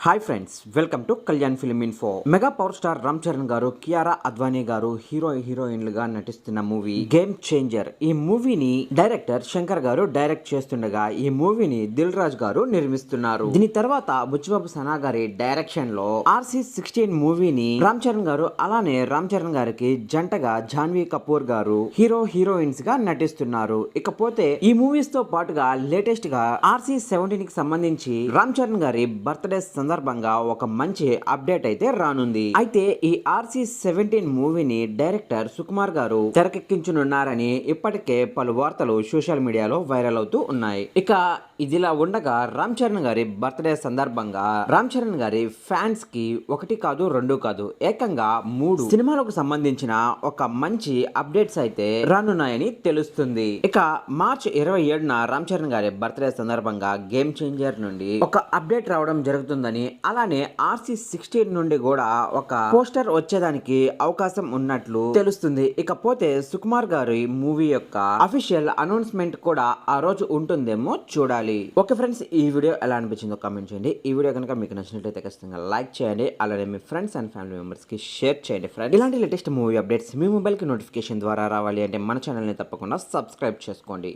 Hi friends, welcome to Kalyan film info. Mega power star Ram Charan గారు, కియారా అద్వానీ గారు హీరోయిన్లుగా నటిస్తున్న మూవీ గేమ్ చేంజర్. ఈ మూవీని డైరెక్టర్ శంకర్ గారు డైరెక్ట్ చేస్తుండగా ఈ మూవీని దిల్ రాజు గారు నిర్మిస్తున్నారు. దీని తర్వాత బుచ్చిబాబు సనా గారి డైరెక్షన్ లో RC16 మూవీని రామ్ చరణ్ గారు అలానే రామ్ చరణ్ గారికి జంటగా జాన్వీ కపూర్ గారు హీరోయిన్స్ గా నటిస్తున్నారు. ఇకపోతే ఈ మూవీస్ తో పాటుగా లేటెస్ట్ గా RC17 కి సంబంధించి రామ్ చరణ్ గారి బర్త్డే సందర్భంగా ఒక మంచి అప్డేట్ అయితే రానుంది. అయితే ఈ RC17 మూవీని డైరెక్టర్ సుకుమార్ గారు తెరకెక్కించనున్నారని ఇప్పటికే పలు వార్తలు సోషల్ మీడియాలో వైరల్ అవుతూ ఉన్నాయి. ఇక ఇదిలా ఉండగా రామ్ చరణ్ గారి బర్త్డే సందర్భంగా రామ్ చరణ్ గారి ఫ్యాన్స్ కి ఒకటి కాదు రెండు కాదు ఏకంగా 3 సినిమాలకు సంబంధించిన ఒక మంచి అప్డేట్స్ అయితే రానున్నాయని తెలుస్తుంది. ఇక మార్చి 27న రామ్ చరణ్ గారి బర్త్డే సందర్భంగా గేమ్ చేంజర్ నుండి ఒక అప్డేట్ రావడం జరుగుతుందని, అలానే RC16 నుండి కూడా ఒక పోస్టర్ వచ్చేదానికి అవకాశం ఉన్నట్లు తెలుస్తుంది. ఇకపోతే సుకుమార్ గారి మూవీ యొక్క అఫీషియల్ అనౌన్స్మెంట్ కూడా ఆ రోజు ఉంటుందేమో చూడాలి. ఓకే ఫ్రెండ్స్, ఈ వీడియో ఎలా అనిపించిందో కామెంట్ చేయండి. ఈ వీడియో కనుక మీకు నచ్చినట్లయితే ఖచ్చితంగా లైక్ చేయండి. అలానే మీ ఫ్రెండ్స్ అండ్ ఫ్యామిలీ మెంబర్స్ కి షేర్ చేయండి. ఫ్రెండ్స్, ఇలాంటి లేటెస్ట్ మూవీ అప్డేట్స్ మీ మొబైల్ కి నోటిఫికేషన్ ద్వారా రావాలి అంటే మన ఛానల్ ని తప్పకుండా సబ్స్క్రైబ్ చేసుకోండి.